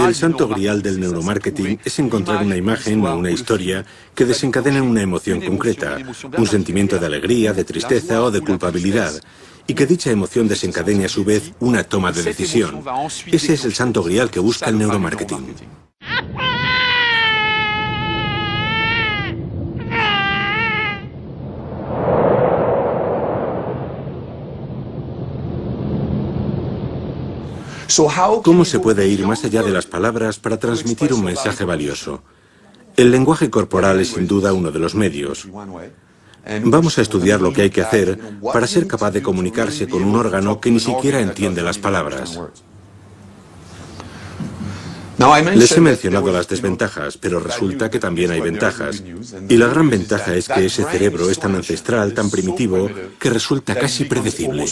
El santo grial del neuromarketing es encontrar una imagen o una historia que desencadene una emoción concreta, un sentimiento de alegría, de tristeza o de culpabilidad, y que dicha emoción desencadene a su vez una toma de decisión. Ese es el santo grial que busca el neuromarketing. ¿Cómo se puede ir más allá de las palabras para transmitir un mensaje valioso? El lenguaje corporal es sin duda uno de los medios. Vamos a estudiar lo que hay que hacer para ser capaz de comunicarse con un órgano que ni siquiera entiende las palabras. Les he mencionado las desventajas, pero resulta que también hay ventajas. Y la gran ventaja es que ese cerebro es tan ancestral, tan primitivo, que resulta casi predecible.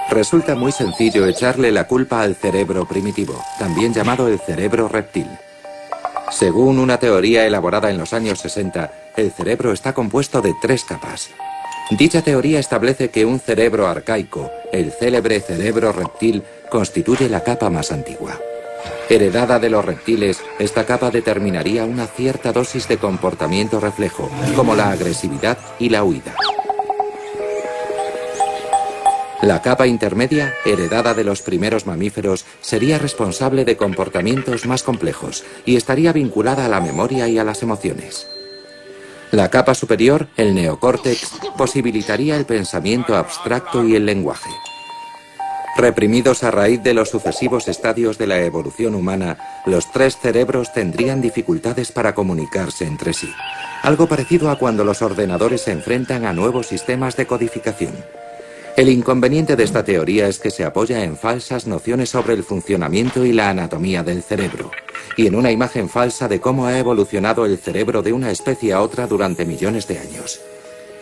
Resulta muy sencillo echarle la culpa al cerebro primitivo, también llamado el cerebro reptil. Según una teoría elaborada en los años 60, el cerebro está compuesto de 3 capas. Dicha teoría establece que un cerebro arcaico, el célebre cerebro reptil, constituye la capa más antigua. Heredada de los reptiles, esta capa determinaría una cierta dosis de comportamiento reflejo, como la agresividad y la huida. La capa intermedia, heredada de los primeros mamíferos, sería responsable de comportamientos más complejos y estaría vinculada a la memoria y a las emociones. La capa superior, el neocórtex, posibilitaría el pensamiento abstracto y el lenguaje. Reprimidos a raíz de los sucesivos estadios de la evolución humana, los 3 cerebros tendrían dificultades para comunicarse entre sí. Algo parecido a cuando los ordenadores se enfrentan a nuevos sistemas de codificación. El inconveniente de esta teoría es que se apoya en falsas nociones sobre el funcionamiento y la anatomía del cerebro, y en una imagen falsa de cómo ha evolucionado el cerebro de una especie a otra durante millones de años.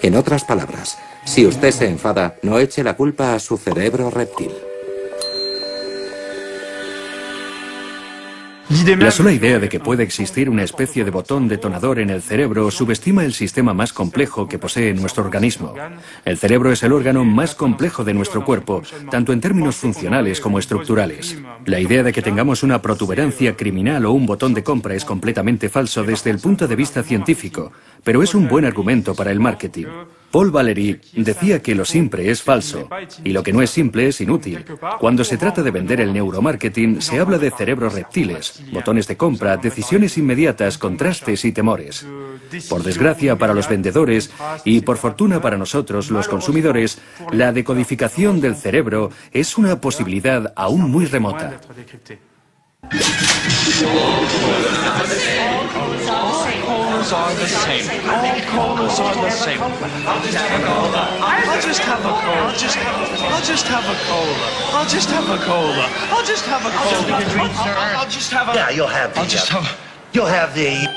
En otras palabras, si usted se enfada, no eche la culpa a su cerebro reptil. La sola idea de que puede existir una especie de botón detonador en el cerebro subestima el sistema más complejo que posee nuestro organismo. El cerebro es el órgano más complejo de nuestro cuerpo, tanto en términos funcionales como estructurales. La idea de que tengamos una protuberancia criminal o un botón de compra es completamente falso desde el punto de vista científico, pero es un buen argumento para el marketing. Paul Valéry decía que lo simple es falso y lo que no es simple es inútil. Cuando se trata de vender el neuromarketing, se habla de cerebros reptiles, botones de compra, decisiones inmediatas, contrastes y temores. Por desgracia para los vendedores y por fortuna para nosotros, los consumidores, la decodificación del cerebro es una posibilidad aún muy remota. Are the same. All colas are the same. I'll just have a cola. I'll just have a cola. I'll just have a cola. I'll just have a cola. I'll just have a cola. I'll just have a. Yeah, you'll have the. I'll just have. You'll have the.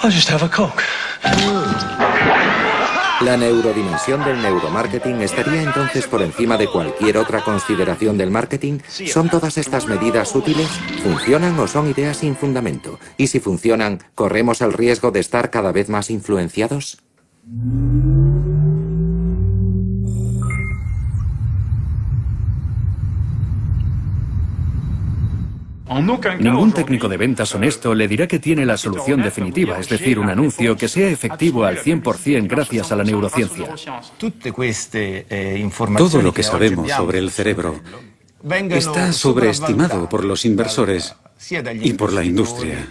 I'll just have a Coke. La neurodimensión del neuromarketing estaría entonces por encima de cualquier otra consideración del marketing. ¿Son todas estas medidas útiles? ¿Funcionan o son ideas sin fundamento? Y si funcionan, ¿corremos el riesgo de estar cada vez más influenciados? Ningún técnico de ventas honesto le dirá que tiene la solución definitiva, es decir, un anuncio que sea efectivo al 100% gracias a la neurociencia. Todo lo que sabemos sobre el cerebro está sobreestimado por los inversores y por la industria.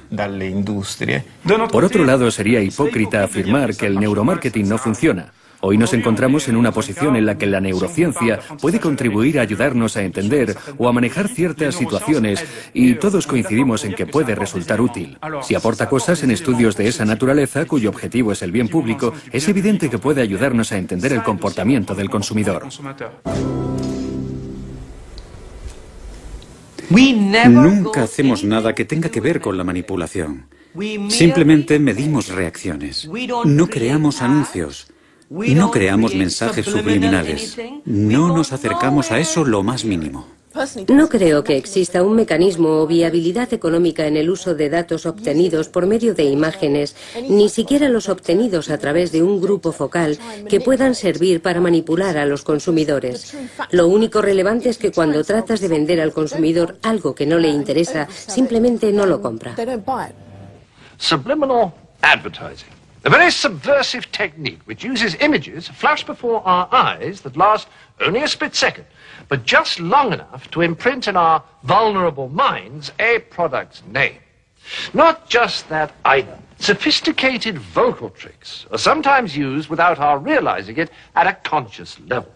Por otro lado, sería hipócrita afirmar que el neuromarketing no funciona. Hoy nos encontramos en una posición en la que la neurociencia puede contribuir a ayudarnos a entender o a manejar ciertas situaciones y todos coincidimos en que puede resultar útil. Si aporta cosas en estudios de esa naturaleza, cuyo objetivo es el bien público, es evidente que puede ayudarnos a entender el comportamiento del consumidor. Nunca hacemos nada que tenga que ver con la manipulación. Simplemente medimos reacciones. No creamos anuncios. No creamos mensajes subliminales. No nos acercamos a eso lo más mínimo. No creo que exista un mecanismo o viabilidad económica en el uso de datos obtenidos por medio de imágenes, ni siquiera los obtenidos a través de un grupo focal, que puedan servir para manipular a los consumidores. Lo único relevante es que cuando tratas de vender al consumidor algo que no le interesa, simplemente no lo compra. Subliminal advertising. A very subversive technique which uses images flash before our eyes that last only a split second, but just long enough to imprint in our vulnerable minds a product's name. Not just that either. Sophisticated vocal tricks are sometimes used without our realizing it at a conscious level.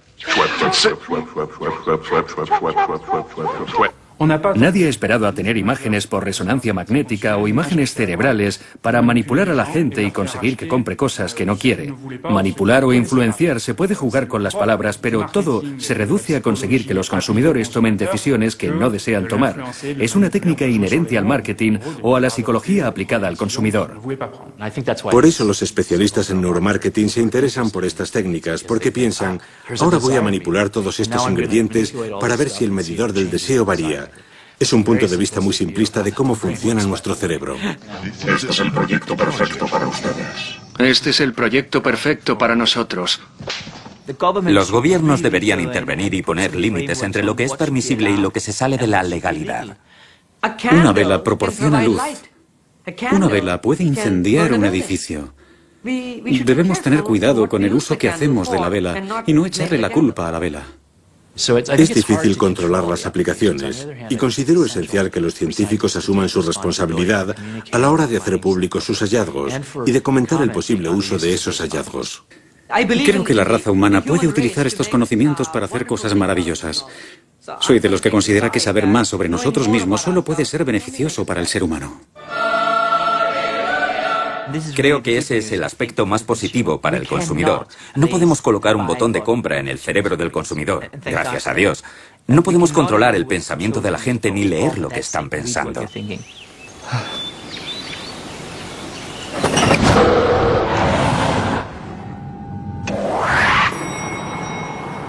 Nadie ha esperado a tener imágenes por resonancia magnética o imágenes cerebrales para manipular a la gente y conseguir que compre cosas que no quiere. Manipular o influenciar se puede jugar con las palabras, pero todo se reduce a conseguir que los consumidores tomen decisiones que no desean tomar. Es una técnica inherente al marketing o a la psicología aplicada al consumidor. Por eso los especialistas en neuromarketing se interesan por estas técnicas, porque piensan, ahora voy a manipular todos estos ingredientes para ver si el medidor del deseo varía. Es un punto de vista muy simplista de cómo funciona nuestro cerebro. Este es el proyecto perfecto para ustedes. Este es el proyecto perfecto para nosotros. Los gobiernos deberían intervenir y poner límites entre lo que es permisible y lo que se sale de la legalidad. Una vela proporciona luz. Una vela puede incendiar un edificio. Debemos tener cuidado con el uso que hacemos de la vela y no echarle la culpa a la vela. Es difícil controlar las aplicaciones y considero esencial que los científicos asuman su responsabilidad a la hora de hacer públicos sus hallazgos y de comentar el posible uso de esos hallazgos. Creo que la raza humana puede utilizar estos conocimientos para hacer cosas maravillosas. Soy de los que considera que saber más sobre nosotros mismos solo puede ser beneficioso para el ser humano. Creo que ese es el aspecto más positivo para el consumidor. No podemos colocar un botón de compra en el cerebro del consumidor, gracias a Dios. No podemos controlar el pensamiento de la gente ni leer lo que están pensando.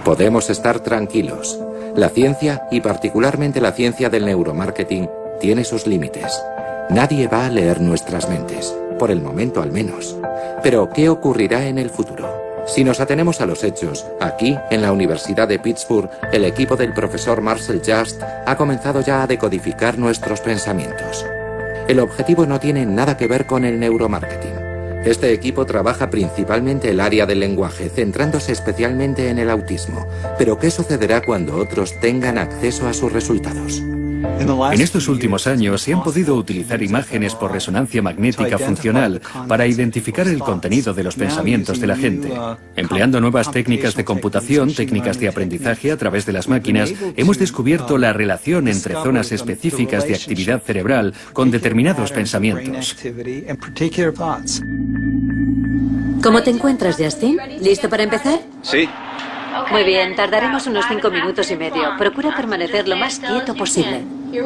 Podemos estar tranquilos. La ciencia, y particularmente la ciencia del neuromarketing, tiene sus límites. Nadie va a leer nuestras mentes. Por el momento al menos. Pero, ¿qué ocurrirá en el futuro? Si nos atenemos a los hechos, aquí, en la Universidad de Pittsburgh, el equipo del profesor Marcel Just ha comenzado ya a decodificar nuestros pensamientos. El objetivo no tiene nada que ver con el neuromarketing. Este equipo trabaja principalmente el área del lenguaje, centrándose especialmente en el autismo. Pero ¿qué sucederá cuando otros tengan acceso a sus resultados? En estos últimos años se han podido utilizar imágenes por resonancia magnética funcional para identificar el contenido de los pensamientos de la gente. Empleando nuevas técnicas de computación, técnicas de aprendizaje a través de las máquinas, hemos descubierto la relación entre zonas específicas de actividad cerebral con determinados pensamientos. ¿Cómo te encuentras, Justin? ¿Listo para empezar? Sí. Muy bien, tardaremos unos 5 minutos y medio. Procura permanecer lo más quieto posible.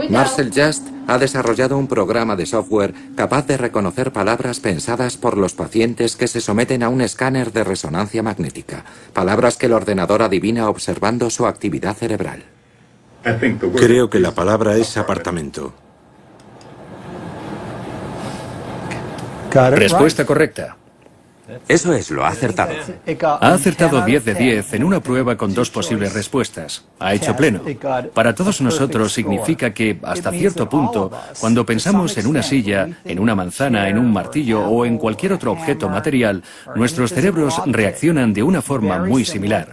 Marcel Just ha desarrollado un programa de software capaz de reconocer palabras pensadas por los pacientes que se someten a un escáner de resonancia magnética. Palabras que el ordenador adivina observando su actividad cerebral. Creo que la palabra es apartamento. Respuesta correcta. Eso es, lo ha acertado. Ha acertado 10 de 10 en una prueba con 2 posibles respuestas. Ha hecho pleno. Para todos nosotros significa que, hasta cierto punto, cuando pensamos en una silla, en una manzana, en un martillo o en cualquier otro objeto material, nuestros cerebros reaccionan de una forma muy similar.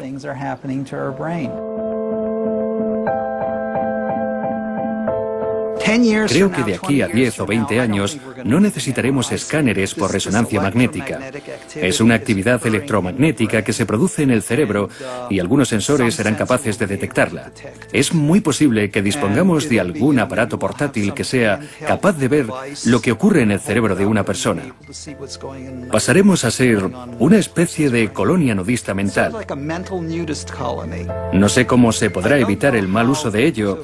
Creo que de aquí a 10 o 20 años no necesitaremos escáneres por resonancia magnética. Es una actividad electromagnética que se produce en el cerebro y algunos sensores serán capaces de detectarla. Es muy posible que dispongamos de algún aparato portátil que sea capaz de ver lo que ocurre en el cerebro de una persona. Pasaremos a ser una especie de colonia nudista mental. No sé cómo se podrá evitar el mal uso de ello.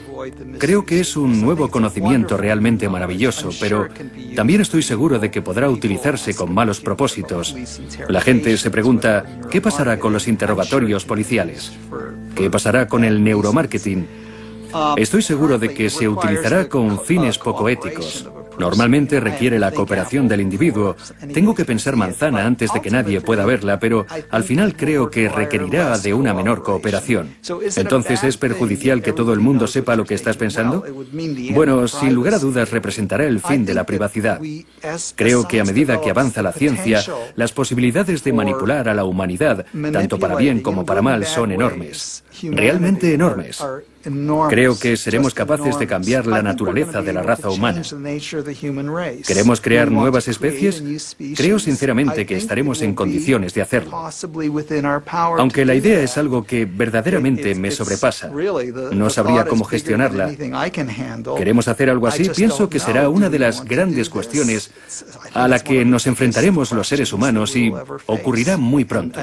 Creo que es un nuevo conocimiento realmente maravilloso, pero también estoy seguro de que podrá utilizarse con malos propósitos. La gente se pregunta, ¿qué pasará con los interrogatorios policiales? ¿Qué pasará con el neuromarketing? Estoy seguro de que se utilizará con fines poco éticos. Normalmente requiere la cooperación del individuo. Tengo que pensar manzana antes de que nadie pueda verla, pero al final creo que requerirá de una menor cooperación. Entonces, ¿es perjudicial que todo el mundo sepa lo que estás pensando? Bueno, sin lugar a dudas representará el fin de la privacidad. Creo que a medida que avanza la ciencia, las posibilidades de manipular a la humanidad, tanto para bien como para mal, son enormes. Realmente enormes. Creo que seremos capaces de cambiar la naturaleza de la raza humana. ¿Queremos crear nuevas especies? Creo sinceramente que estaremos en condiciones de hacerlo. Aunque la idea es algo que verdaderamente me sobrepasa. No sabría cómo gestionarla. ¿Queremos hacer algo así? Pienso que será una de las grandes cuestiones a la que nos enfrentaremos los seres humanos y ocurrirá muy pronto.